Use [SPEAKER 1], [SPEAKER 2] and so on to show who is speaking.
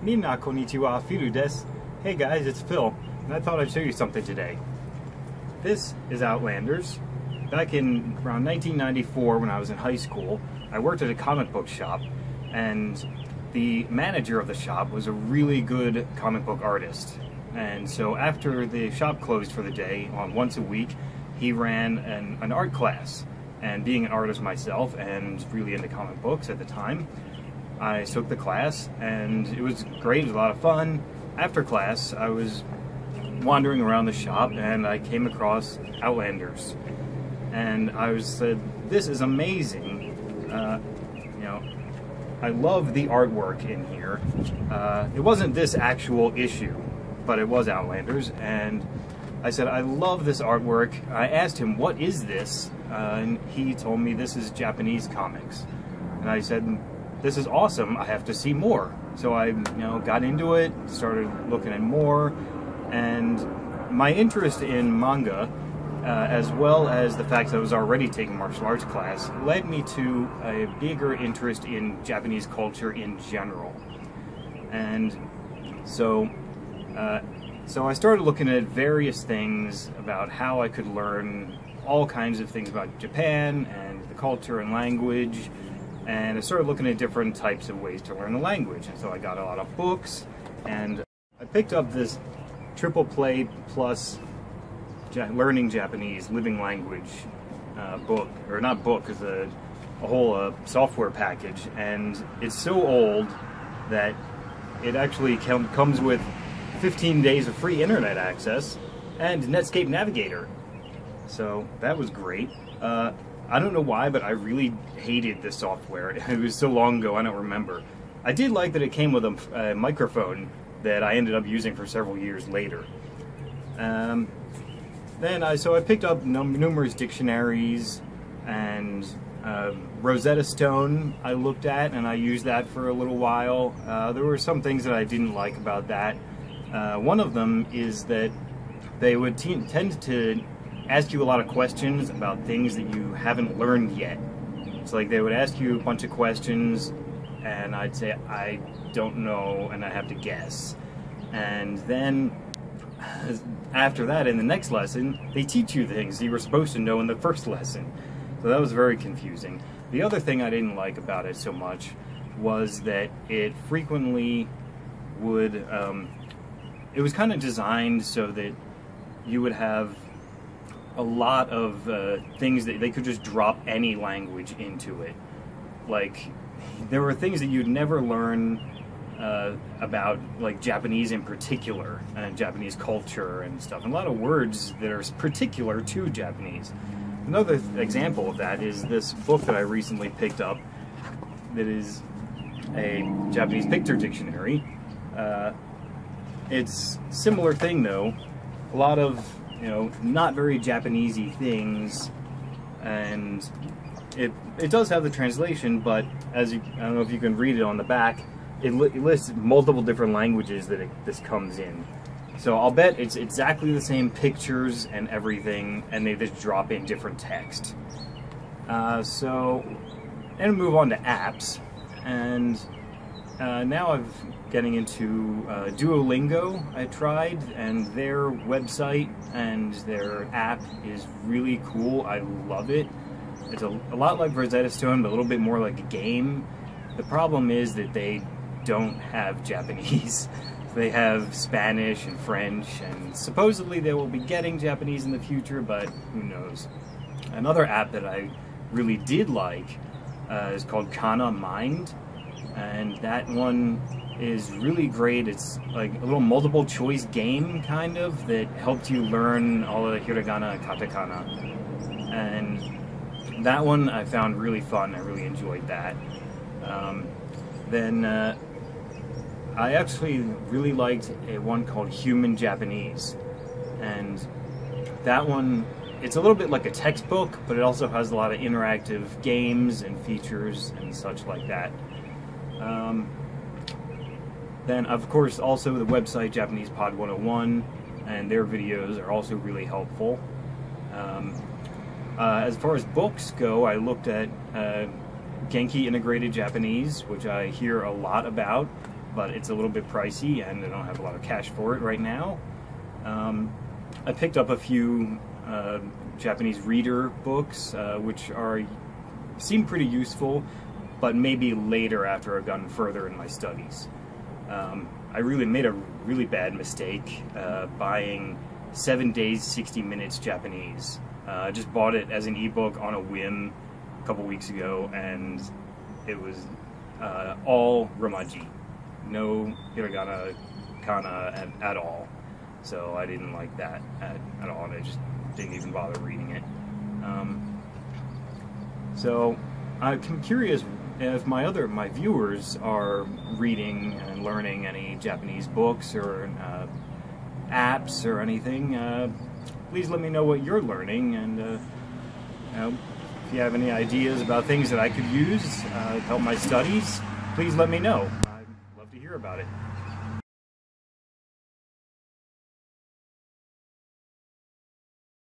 [SPEAKER 1] Minna konnichiwa, Firu desu. Hey guys, it's Phil, and I thought I'd show you something today. This is Outlanders. Back in around 1994, when I was in high school, I worked at a comic book shop, and the manager of the shop was a really good comic book artist. And so after the shop closed for the day, once a week, he ran an art class. And being an artist myself and really into comic books at the time, I took the class, and it was great. It was a lot of fun. After class, I was wandering around the shop, and I came across Outlanders. And I said, this is amazing. I love the artwork in here. It wasn't this actual issue, but it was Outlanders. And I said, I love this artwork. I asked him, what is this? And he told me this is Japanese comics. And I said, this is awesome, I have to see more. So I got into it, started looking at more, and my interest in manga, as well as the fact that I was already taking martial arts class, led me to a bigger interest in Japanese culture in general. And so I started looking at various things about how I could learn all kinds of things about Japan and the culture and language. And I started looking at different types of ways to learn the language. And so I got a lot of books, and I picked up this Triple Play Plus Learning Japanese Living Language book, or not book, it's a whole software package. And it's so old that it actually comes with 15 days of free internet access and Netscape Navigator. So that was great. I don't know why, but I really hated this software. It was so long ago, I don't remember. I did like that it came with a microphone that I ended up using for several years later. So I picked up numerous dictionaries, and Rosetta Stone I looked at, and I used that for a little while. There were some things that I didn't like about that. One of them is that they would tend to ask you a lot of questions about things that you haven't learned yet. It's like they would ask you a bunch of questions, and I'd say, I don't know, and I have to guess. And then after that, in the next lesson, they teach you things you were supposed to know in the first lesson. So that was very confusing. The other thing I didn't like about it so much was that it frequently would, it was kind of designed so that you would have a lot of things that they could just drop any language into it. Like, there were things that you'd never learn about, like Japanese in particular, and Japanese culture and stuff, and a lot of words that are particular to Japanese. Another example of that is this book that I recently picked up that is a Japanese picture dictionary. It's a similar thing though, a lot of not very Japanese-y things, and it does have the translation, but I don't know if you can read it on the back, it lists multiple different languages that this comes in. So I'll bet it's exactly the same pictures and everything, and they just drop in different text. And move on to apps, and now I'm getting into DuoLingo. I tried, and their website and their app is really cool. I love it. It's a lot like Rosetta Stone, but a little bit more like a game. The problem is that they don't have Japanese. They have Spanish and French, and supposedly they will be getting Japanese in the future, but who knows. Another app that I really did like is called Kana Mind, and that one is really great. It's like a little multiple choice game kind of that helped you learn all the hiragana and katakana, and that one I found really fun. I really enjoyed that. I actually really liked one called Human Japanese, and that one, it's a little bit like a textbook, but it also has a lot of interactive games and features and such like that. Then, of course, also the website JapanesePod 101, and their videos are also really helpful. As far as books go, I looked at Genki Integrated Japanese, which I hear a lot about. but it's a little bit pricey, and I don't have a lot of cash for it right now. I picked up a few Japanese reader books, which seem pretty useful, but maybe later after I've gotten further in my studies. I really made a really bad mistake buying 7 Days, 60 Minutes Japanese. I just bought it as an ebook on a whim a couple weeks ago, and it was all Romaji. No hiragana, kana at all. So I didn't like that at all, and I just didn't even bother reading it. So I'm curious if my viewers are reading and learning any Japanese books or apps or anything. Please let me know what you're learning, and if you have any ideas about things that I could use to help my studies, please let me know. I'd love to hear about it.